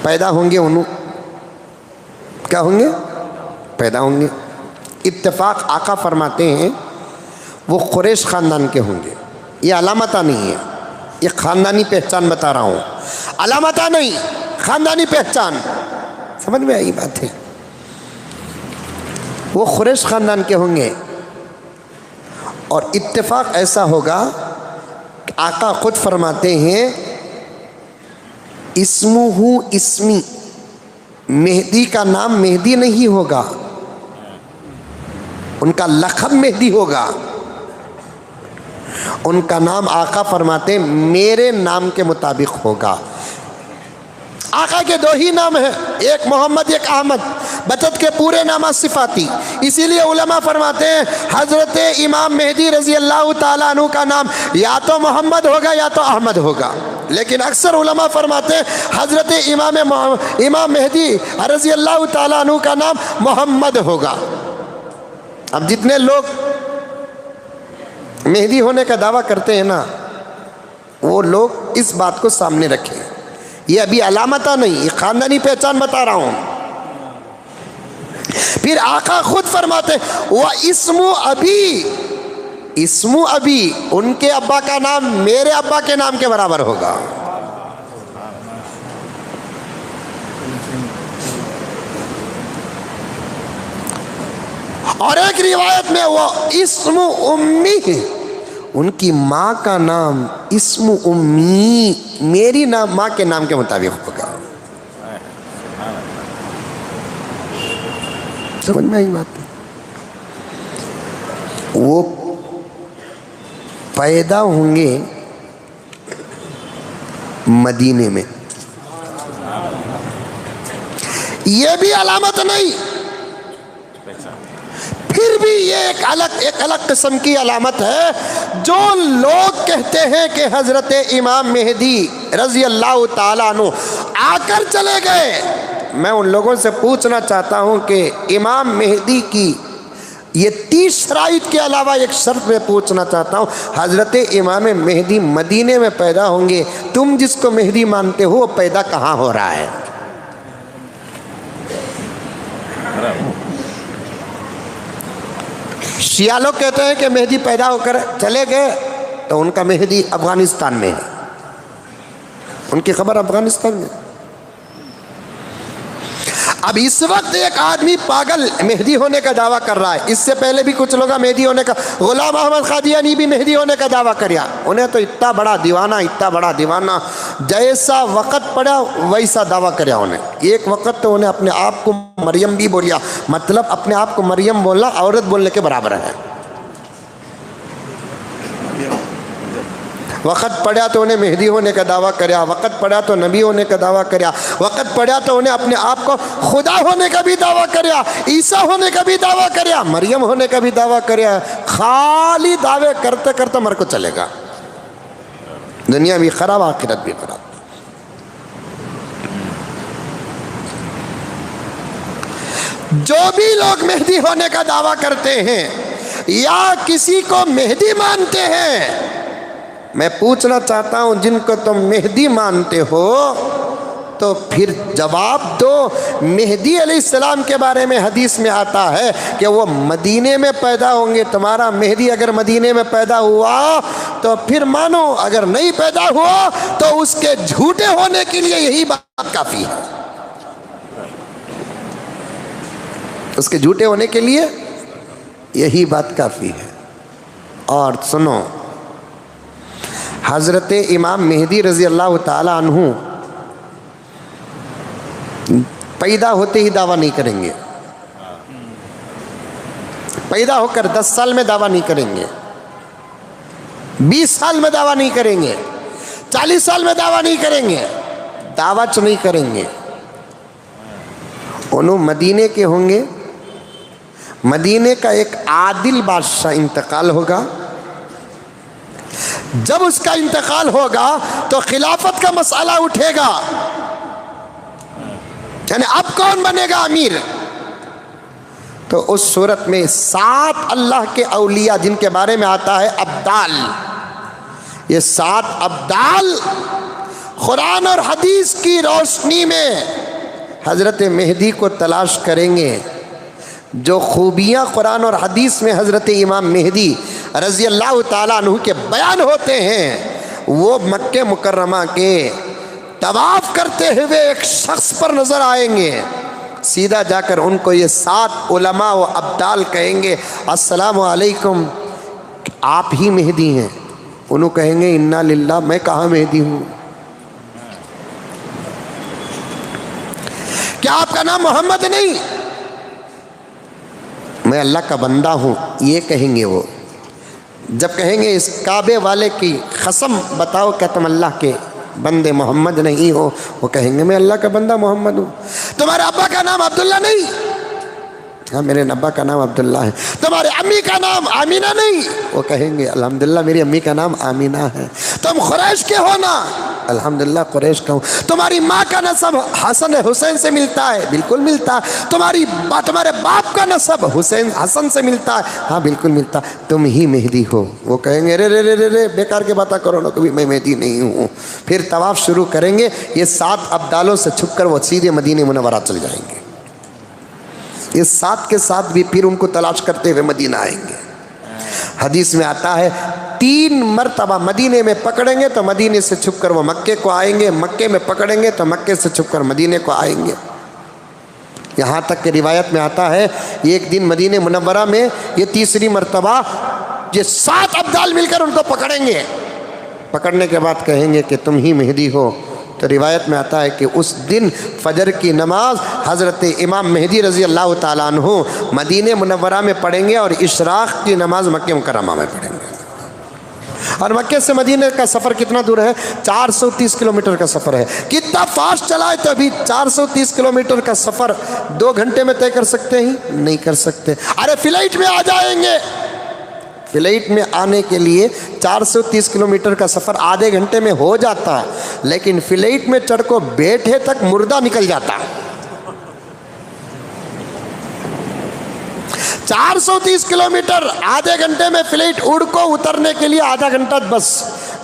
پیدا ہوں گے انہوں کیا ہوں گے؟ پیدا ہوں گے۔ اتفاق آقا فرماتے ہیں وہ قریش خاندان کے ہوں گے۔ یہ علامتہ نہیں ہے، یہ خاندانی پہچان بتا رہا ہوں، علامتہ نہیں، خاندانی پہچان۔ سمجھ میں آئی بات ہے؟ وہ قریش خاندان کے ہوں گے، اور اتفاق ایسا ہوگا کہ آقا خود فرماتے ہیں اسمہ اسمی، مہدی کا نام مہدی نہیں ہوگا، ان کا لقب مہدی ہوگا، ان کا نام آقا فرماتے ہیں میرے نام کے مطابق ہوگا۔ آقا کے دو ہی نام ہیں، ایک محمد ایک احمد، بچت کے پورے نامہ صفاتی۔ اسی لیے علماء فرماتے ہیں حضرت امام مہدی رضی اللہ تعالیٰ عنہ کا نام یا تو محمد ہوگا یا تو احمد ہوگا، لیکن اکثر علماء فرماتے ہیں حضرت امام مہدی رضی اللہ تعالیٰ عنہ کا نام محمد ہوگا۔ اب جتنے لوگ مہدی ہونے کا دعویٰ کرتے ہیں نا، وہ لوگ اس بات کو سامنے رکھیں، یہ ابھی علامتہ نہیں، یہ خاندانی پہچان بتا رہا ہوں۔ پھر آقا خود فرماتے وَإِسْمُ أَبِي، اسم ابی، ان کے ابا کا نام میرے ابا کے نام کے برابر ہوگا۔ اور ایک روایت میں وہ اسم امی، ان کی ماں کا نام اسم امی، میری نام ماں کے نام کے مطابق ہوگا۔ سمجھ میں آئی بات؟ وہ پیدا ہوں گے مدینے میں، یہ بھی علامت نہیں، پھر بھی یہ ایک الگ قسم کی علامت ہے۔ جو لوگ کہتے ہیں کہ حضرت امام مہدی رضی اللہ تعالیٰ عنہ آ کر چلے گئے، میں ان لوگوں سے پوچھنا چاہتا ہوں کہ امام مہدی کی یہ 30 شرائط کے علاوہ ایک شرط میں پوچھنا چاہتا ہوں، حضرت امام مہدی مدینے میں پیدا ہوں گے، تم جس کو مہدی مانتے ہو وہ پیدا کہاں ہو رہا ہے؟ شیعہ لوگ کہتے ہیں کہ مہدی پیدا ہو کر چلے گئے، تو ان کا مہدی افغانستان میں ہے، ان کی خبر افغانستان میں۔ اب اس وقت ایک آدمی پاگل مہدی ہونے کا دعویٰ کر رہا ہے، اس سے پہلے بھی کچھ لوگ مہدی ہونے کا، غلام احمد قادیانی بھی مہدی ہونے کا دعویٰ کریا، انہیں تو اتنا بڑا دیوانہ جیسا وقت پڑا ویسا دعویٰ کریا انہیں۔ ایک وقت تو انہیں اپنے آپ کو مریم بھی بولیا، مطلب اپنے آپ کو مریم بولنا عورت بولنے کے برابر ہے۔ وقت پڑا تو انہیں مہدی ہونے کا دعویٰ کریا، وقت پڑا تو نبی ہونے کا دعویٰ کریا، وقت پڑا تو انہیں اپنے آپ کو خدا ہونے کا بھی دعویٰ کریا، عیسیٰ ہونے کا بھی دعویٰ کریا، مریم ہونے کا بھی دعویٰ کریا۔ خالی دعوے کرتے کرتے مر کو چلے گا، دنیا بھی خراب آخرت بھی خراب۔ جو بھی لوگ مہدی ہونے کا دعویٰ کرتے ہیں یا کسی کو مہدی مانتے ہیں، میں پوچھنا چاہتا ہوں جن کو تم مہدی مانتے ہو تو پھر جواب دو۔ مہدی علیہ السلام کے بارے میں حدیث میں آتا ہے کہ وہ مدینے میں پیدا ہوں گے، تمہارا مہدی اگر مدینے میں پیدا ہوا تو پھر مانو، اگر نہیں پیدا ہوا تو اس کے جھوٹے ہونے کے لیے یہی بات کافی ہے، اس کے جھوٹے ہونے کے لیے یہی بات کافی ہے۔ اور سنو، حضرت امام مہدی رضی اللہ تعالی عنہ پیدا ہوتے ہی دعویٰ نہیں کریں گے، پیدا ہو کر 10 سال میں دعویٰ نہیں کریں گے، 20 سال میں دعویٰ نہیں کریں گے، 40 سال میں دعویٰ نہیں کریں گے، دعویٰ نہیں کریں گے۔ انہوں مدینے کے ہوں گے، مدینے کا ایک عادل بادشاہ انتقال ہوگا، جب اس کا انتقال ہوگا تو خلافت کا مسئلہ اٹھے گا، یعنی اب کون بنے گا امیر؟ تو اس صورت میں 7 اللہ کے اولیاء جن کے بارے میں آتا ہے ابدال، یہ 7 ابدال قرآن اور حدیث کی روشنی میں حضرت مہدی کو تلاش کریں گے۔ جو خوبیاں قرآن اور حدیث میں حضرت امام مہدی رضی اللہ تعالیٰ عنہ کے بیان ہوتے ہیں، وہ مکہ مکرمہ کے طواف کرتے ہوئے ایک شخص پر نظر آئیں گے۔ سیدھا جا کر ان کو یہ 7 علماء و ابدال کہیں گے السلام علیکم، آپ ہی مہدی ہیں؟ انہوں کہیں گے انا للہ، میں کہاں مہدی ہوں؟ کیا آپ کا نام محمد نہیں؟ میں اللہ کا بندہ ہوں، یہ کہیں گے وہ۔ جب کہیں گے اس کعبے والے کی قسم بتاؤ کہ تم اللہ کے بندے محمد نہیں ہو، وہ کہیں گے میں اللہ کا بندہ محمد ہوں۔ تمہارے ابا کا نام عبداللہ نہیں؟ ہاں میرے ابا کا نام عبداللہ ہے۔ تمہارے امی کا نام آمینہ نہیں؟ وہ کہیں گے الحمدللہ میری امی کا نام آمینہ ہے۔ تم قریش کے ہو نا؟ الحمدللہ قریش کا ہوں۔ تمہاری ماں کا نسب حسن حسین سے ملتا ہے؟ بالکل ملتا ہے۔ تمہارے باپ کا نسب حسن سے ملتا ہے؟ ہاں بالکل ملتا۔ تم ہی مہدی ہو؟ وہ کہیں گے رے رے رے رے بیکار کے باتیں کرو نا، کبھی میں مہدی نہیں ہوں۔ پھر طواف شروع کریں گے، یہ 7 ابدالوں سے چھپ کر وہ سیدھے مدینہ منورہ چل جائیں گے۔ یہ 7 کے 7 بھی پھر ان کو تلاش کرتے ہوئے مدینہ آئیں گے۔ حدیث میں آتا ہے 3 مرتبہ مدینے میں پکڑیں گے تو مدینے سے چھپ کر وہ مکے کو آئیں گے، مکے میں پکڑیں گے تو مکے سے چھپ کر مدینے کو آئیں گے۔ یہاں تک کہ روایت میں آتا ہے ایک دن مدینہ منورہ میں یہ 3ری مرتبہ یہ 7 ابدال مل کر ان کو پکڑیں گے۔ پکڑنے کے بعد کہیں گے کہ تم ہی مہدی ہو۔ تو روایت میں آتا ہے کہ اس دن فجر کی نماز حضرت امام مہدی رضی اللہ تعالیٰ عنہ مدینہ منورہ میں پڑھیں گے اور اشراق کی نماز مکہ مکرمہ میں پڑھیں گے۔ اور مکہ سے مدینہ کا سفر کتنا دور ہے؟ 430 کلومیٹر کا سفر ہے۔ کتنا فاسٹ چلائے تو ابھی 430 کلومیٹر کا سفر 2 گھنٹے میں طے کر سکتے ہیں؟ نہیں کر سکتے۔ ارے فلائٹ میں آ جائیں گے، فلائٹ میں آنے کے لیے 430 کلومیٹر کا سفر آدھے گھنٹے میں ہو جاتا، لیکن فلائٹ میں چڑھ کو بیٹھے تک مردہ نکل جاتا۔ 430 کلومیٹر آدھے گھنٹے میں فلائٹ اڑ کو اترنے کے لیے آدھا گھنٹہ بس۔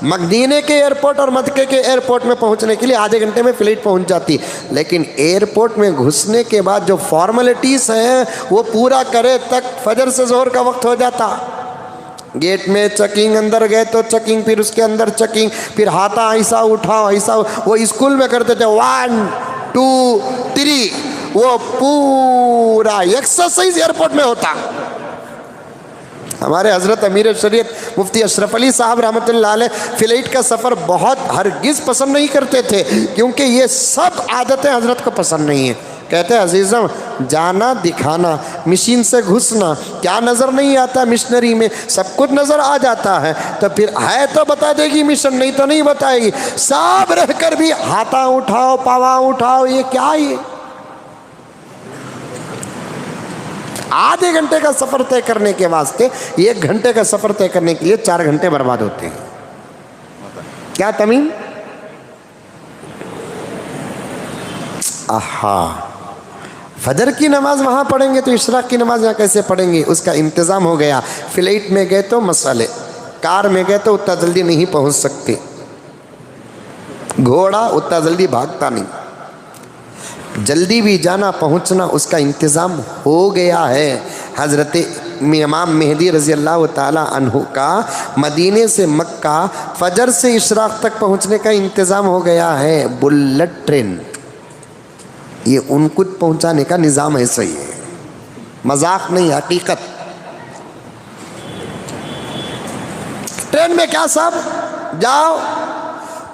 مدینے کے ایئرپورٹ اور مکے کے ایئرپورٹ میں پہنچنے کے لیے آدھے گھنٹے میں فلائٹ پہنچ جاتی، لیکن ایئرپورٹ میں گھسنے کے بعد جو فارمیلٹیز ہیں وہ پورا کرے تک فجر سے ظہر کا وقت ہو جاتا۔ گیٹ میں چیکنگ، اندر گئے تو چیکنگ، پھر اس کے اندر چیکنگ، پھر ہاتھا ایسا اٹھاؤ ایسا، وہ اسکول میں کرتے تھے 1 2 3، وہ پورا ایکسرسائز ایئرپورٹ میں ہوتا۔ ہمارے حضرت امیر شریعت مفتی اشرف علی صاحب رحمۃ اللہ علیہ فلائٹ کا سفر بہت ہرگز پسند نہیں کرتے تھے، کیونکہ یہ سب عادتیں حضرت کو پسند نہیں ہیں۔ کہتے ہیں عزیزم جانا دکھانا، مشین سے گھسنا، کیا نظر نہیں آتا مشنری میں؟ سب کچھ نظر آ جاتا ہے، تو پھر ہے تو بتا دے گی مشن، نہیں تو نہیں بتائے گی۔ سب رہ کر بھی ہاتھا اٹھاؤ پاوا اٹھاؤ، یہ کیا ہے؟ آدھے گھنٹے کا سفر طے کرنے کے واسطے 1 گھنٹے کا سفر طے کرنے کے لیے 4 گھنٹے برباد ہوتے ہیں۔ کیا تمیم؟ آہا، فجر کی نماز وہاں پڑھیں گے تو اشراق کی نماز یہاں کیسے پڑھیں گے؟ اس کا انتظام ہو گیا۔ فلائٹ میں گئے تو مسئلے، کار میں گئے تو اتنا جلدی نہیں پہنچ سکتے، گھوڑا اتنا جلدی بھاگتا نہیں، جلدی بھی جانا پہنچنا اس کا انتظام ہو گیا ہے۔ حضرت امام مہدی رضی اللہ تعالیٰ عنہ کا مدینے سے مکہ فجر سے اشراق تک پہنچنے کا انتظام ہو گیا ہے، بلٹ ٹرین۔ یہ ان کو پہنچانے کا نظام ہے، صحیح ہے، مذاق نہیں، حقیقت۔ ٹرین میں کیا صاحب، جاؤ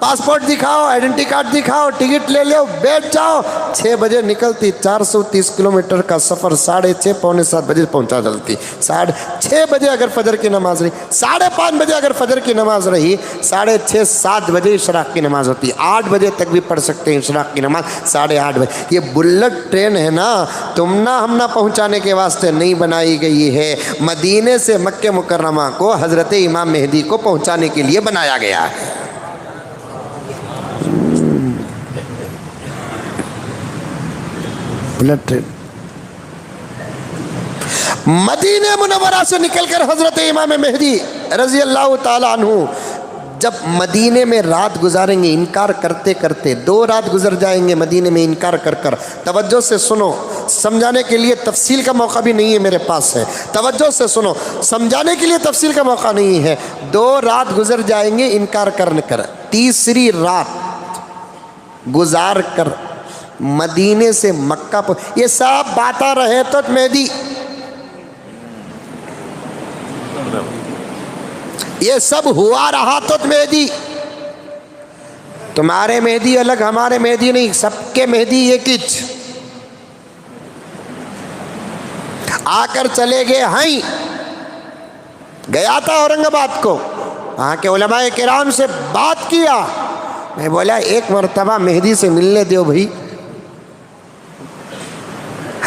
پاسپورٹ دکھاؤ، آئیڈینٹی کارڈ دکھاؤ، ٹکٹ لے لو، بیٹھ جاؤ۔ 6 بجے نکلتی، 430 کلومیٹر کا سفر 6:30 پونے 7 بجے پہنچا جلتی۔ 6:30 بجے اگر فجر کی نماز رہی، 5:30 بجے اگر فجر کی نماز رہی، 6:30 7 بجے اشراق کی نماز ہوتی۔ 8 بجے تک بھی پڑھ سکتے ہیں اشراق کی نماز، 8:30 بجے۔ یہ بلٹ ٹرین ہے نا، تمنا ہم نہ پہنچانے کے واسطے نہیں بنائی گئی ہے، مدینے سے مکہ مکرمہ کو حضرت امام مہدی کو پہنچانے کے لیے بنایا گیا ہے۔ مدینہ منورہ سے نکل کر حضرت امام مہدی رضی اللہ تعالیٰ عنہ جب مدینے میں رات گزاریں گے انکار کرتے کرتے، 2 رات گزر جائیں گے مدینے میں انکار کر کر، توجہ سے سنو، سمجھانے کے لیے تفصیل کا موقع بھی نہیں ہے میرے پاس ہے، توجہ سے سنو، سمجھانے کے لیے تفصیل کا موقع نہیں ہے، 2 رات گزر جائیں گے انکار کرنے کر، تیسری رات گزار کر مدینے سے مکہ یہ سب باتیں رہے تو مہدی، یہ سب ہوا رہا تو مہدی، تمہارے مہدی الگ ہمارے مہدی نہیں، سب کے مہدی ایک ہی، آ کر چلے گئے ہیں، گیا تھا اورنگ آباد کو، وہاں کے علماء کرام سے بات کیا، میں بولا ایک مرتبہ مہدی سے ملنے دیو بھائی،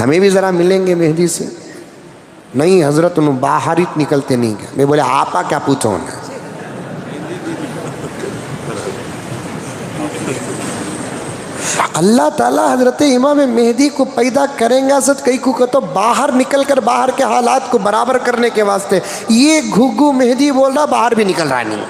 ہمیں بھی ذرا ملیں گے مہدی سے، نہیں حضرت انہوں باہر ہی نکلتے نہیں گئے، میں بولا آپا کیا پوچھو انہیں، اللہ تعالیٰ حضرت امام مہدی کو پیدا کریں گا سچ کئی کو تو باہر نکل کر باہر کے حالات کو برابر کرنے کے واسطے، یہ گھگو مہدی بول رہا باہر بھی نکل رہا نہیں،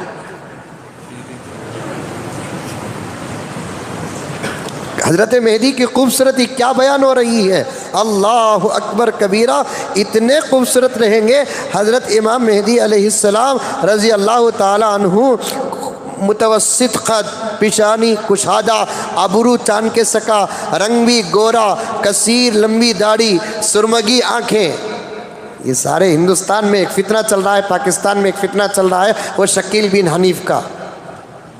حضرت مہدی کی خوبصورتی کیا بیان ہو رہی ہے، اللہ اکبر کبیرہ، اتنے خوبصورت رہیں گے حضرت امام مہدی علیہ السلام رضی اللہ تعالی عنہ، متوسط قد، پیشانی کشادہ، ابرو چاند کے سکا، رنگ بھی گورا، کثیر لمبی داڑھی، سرمگی آنکھیں، یہ سارے ہندوستان میں ایک فتنہ چل رہا ہے، پاکستان میں ایک فتنہ چل رہا ہے، وہ شکیل بن حنیف کا،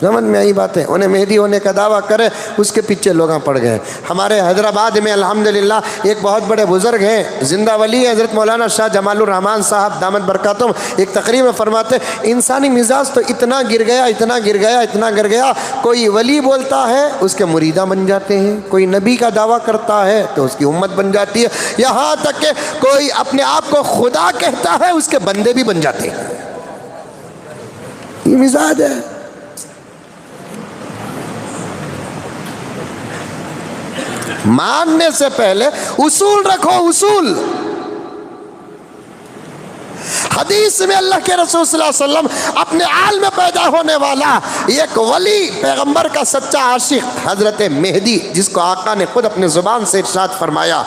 سمجھ میں آئی بات ہے، انہیں مہدی ہونے کا دعویٰ کرے، اس کے پیچھے لوگاں پڑ گئے۔ ہمارے حیدرآباد میں الحمدللہ ایک بہت بڑے بزرگ ہیں، زندہ ولی حضرت مولانا شاہ جمال الرحمن صاحب دامت برکاتہم، ایک تقریر میں فرماتے انسانی مزاج تو اتنا گر گیا، اتنا گر گیا، اتنا گر گیا، کوئی ولی بولتا ہے اس کے مریدہ بن جاتے ہیں، کوئی نبی کا دعویٰ کرتا ہے تو اس کی امت بن جاتی ہے، یہاں تک کہ کوئی اپنے آپ کو خدا کہتا ہے اس کے بندے بھی بن جاتے ہیں، یہ مزاج ہے۔ ماننے سے پہلے اصول رکھو، اصول۔ حدیث میں اللہ کے رسول صلی اللہ علیہ وسلم اپنے عال میں پیدا ہونے والا ایک ولی، پیغمبر کا سچا عاشق حضرت مہدی، جس کو آقا نے خود اپنے زبان سے ارشاد فرمایا،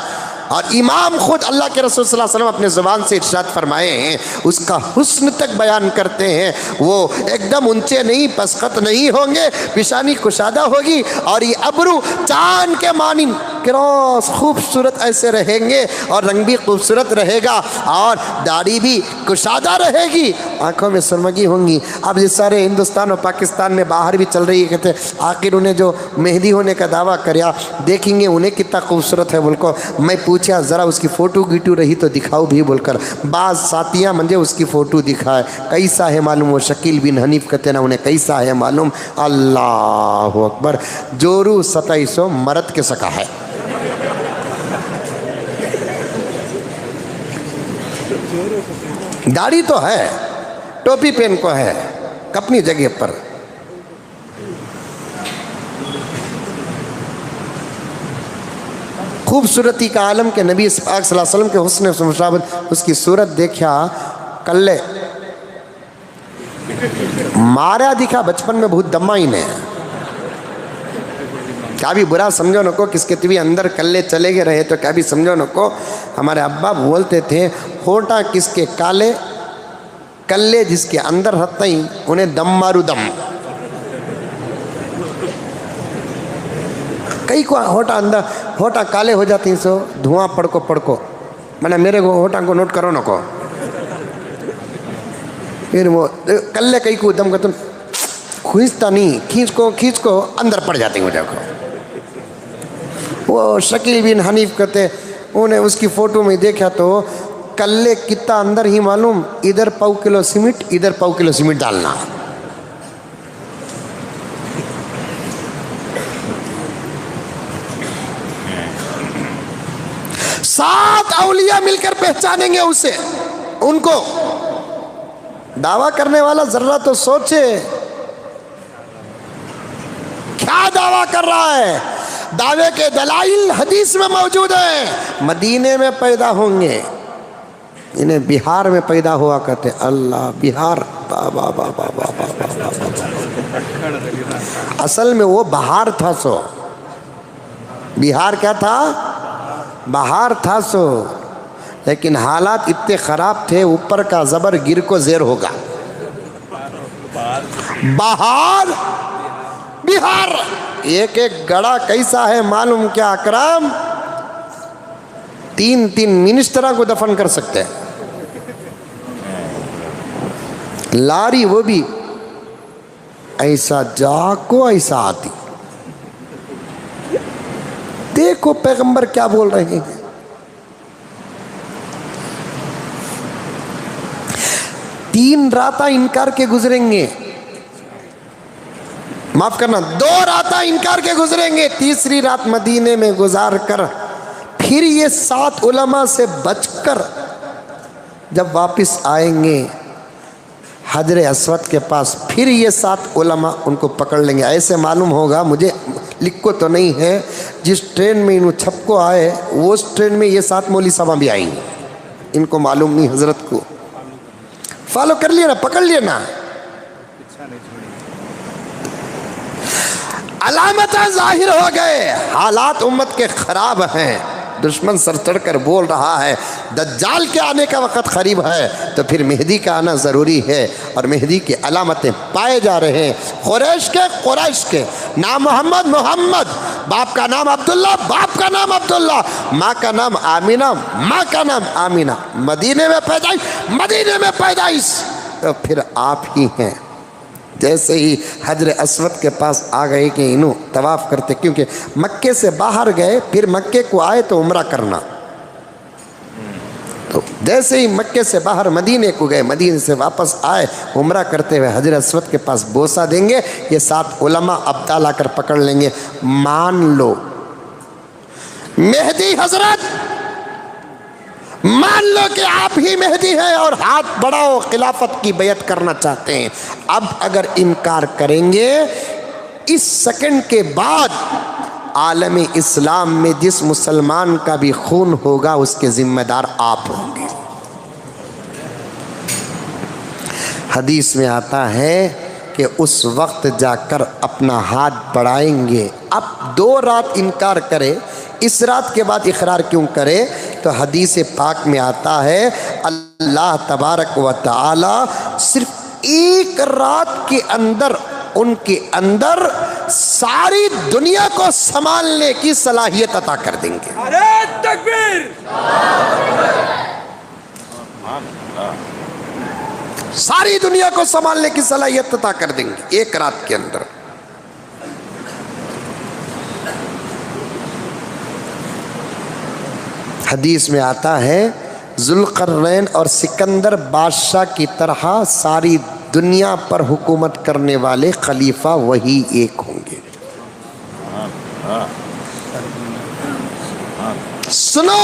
اور امام خود اللہ کے رسول صلی اللہ علیہ وسلم اپنے زبان سے ارشاد فرمائے ہیں، اس کا حسن تک بیان کرتے ہیں، وہ ایک دم اونچے نہیں، پسخط نہیں ہوں گے، پیشانی کشادہ ہوگی، اور یہ ابرو چاند کے مانند کراس خوبصورت ایسے رہیں گے، اور رنگ بھی خوبصورت رہے گا، اور داڑھی بھی کشادہ رہے گی، آنکھوں میں سرمگی ہوں گی۔ اب یہ سارے ہندوستان اور پاکستان میں باہر بھی چل رہی ہے، کہتے ہیں آخر انہیں جو مہدی ہونے کا دعویٰ کریا، دیکھیں گے انہیں کتنا خوبصورت ہے بول کو، میں پوچھا ذرا اس کی فوٹو گیٹو رہی تو دکھاؤ بھی بول کر، بعض ساتھیاں مجھے اس کی فوٹو دکھائے، کیسا ہے معلوم، وہ شکیل بن حنیف کہتے نا، انہیں کیسا ہے معلوم، اللہ اکبر، جورو 2700 مرد کے سکا ہے، داڑھی تو ہے، ٹوپی پہن کو ہے اپنی جگہ پر، خوبصورتی کا عالم کے نبی پاک صلی اللہ علیہ وسلم کے حسن و مشابہت، اس کی صورت دیکھا، کلے مارا دکھا، بچپن میں بہت دمہ ہی نہیں، کیا بھی برا سمجھو نکو، کس کے تیوی اندر کلے چلے گئے رہے تو کیا بھی سمجھو نکو، ہمارے ابا بولتے تھے ہوٹا کس کے کالے، کلے جس کے اندر رہتا ہی انہیں دم مارو دم، کئی کو ہوٹا کالے ہو جاتی ہیں، سو دھواں پڑکو، میں میرے کو ہوٹا کو نوٹ کرو نکو، پھر وہ کلے کئی کو دم کرتا کھینچتا نہیں، کھینچ کو اندر پڑ جاتی ہیں، وہ شکیل بن حنیف کہتے، انہیں اس کی فوٹو میں دیکھا تو کلے کتا اندر ہی معلوم، ادھر 1.5 کلو سیمنٹ، ادھر 1.5 کلو سیمنٹ ڈالنا، 7 اولیاء مل کر پہچانیں گے اسے، ان کو دعویٰ کرنے والا ذرہ تو سوچے کیا دعویٰ کر رہا ہے، دعوے کے دلائل حدیث میں موجود ہیں، مدینے میں پیدا ہوں گے، انہیں بہار میں پیدا ہوا کرتے، اللہ بہار، بابا اصل میں وہ بہار تھا سو، بہار کیا تھا؟ بہار تھا سو، لیکن حالات اتنے خراب تھے، اوپر کا زبر گر کو زیر ہوگا، بہار بہار۔ ایک ایک گڑا کیسا ہے معلوم کیا اکرام؟ 3 منسٹروں کو دفن کر سکتے ہیں، لاری وہ بھی ایسا جا کو ایسا آتی۔ دیکھو پیغمبر کیا بول رہے ہیں، تین راتیں انکار کے گزریں گے، معاف کرنا 2 راتیں انکار کے گزریں گے، تیسری رات مدینے میں گزار کر پھر یہ 7 علماء سے بچ کر جب واپس آئیں گے حجر اسود کے پاس، پھر یہ 7 علماء ان کو پکڑ لیں گے۔ ایسے معلوم ہوگا، مجھے لکھو تو نہیں ہے، جس ٹرین میں انہوں چھپ کو آئے وہ اس ٹرین میں یہ 7 مولوی صاحب بھی آئیں گے، ان کو معلوم نہیں، حضرت کو فالو کر لیا نا، پکڑ لیا نا۔ علامتیں ظاہر ہو گئے، حالات امت کے خراب ہیں، دشمن سر چڑھ کر بول رہا ہے دجال کے آنے کا وقت قریب ہے، تو پھر مہدی کا آنا ضروری ہے، اور مہدی کی علامتیں پائے جا رہے ہیں۔ قریش کے نام محمد محمد، باپ کا نام عبداللہ باپ کا نام عبداللہ، ماں کا نام آمینہ ماں کا نام آمینہ، مدینے میں پیدائش تو پھر آپ ہی ہیں۔ جیسے ہی حجر اسود کے پاس آ گئے کہ انہوں طواف کرتے، کیونکہ مکے سے باہر گئے، پھر مکے کو آئے تو عمرہ کرنا، تو جیسے ہی مکے سے باہر مدینے کو گئے، مدینے سے واپس آئے، عمرہ کرتے ہوئے حجر اسود کے پاس بوسہ دیں گے، یہ 7 علماء ابدال لا کر پکڑ لیں گے، مان لو مہدی حضرت، مان لو کہ آپ ہی مہدی ہیں اور ہاتھ بڑھاؤ، خلافت کی بیعت کرنا چاہتے ہیں۔ اب اگر انکار کریں گے، اس سیکنڈ کے بعد عالم اسلام میں جس مسلمان کا بھی خون ہوگا اس کے ذمہ دار آپ ہوں گے۔ حدیث میں آتا ہے کہ اس وقت جا کر اپنا ہاتھ بڑھائیں گے۔ اب 2 رات انکار کرے، اس رات کے بعد اقرار کیوں کرے؟ تو حدیث پاک میں آتا ہے اللہ تبارک و تعالی صرف 1 رات کے اندر ان کے اندر ساری دنیا کو سنبھالنے کی صلاحیت عطا کر دیں گے۔ نعرہ تکبیر! ساری دنیا کو سنبھالنے کی صلاحیت عطا کر دیں گے 1 رات کے اندر۔ حدیث میں آتا ہے ذوالقرنین اور سکندر بادشاہ کی طرح ساری دنیا پر حکومت کرنے والے خلیفہ وہی ایک ہوں گے۔ سنو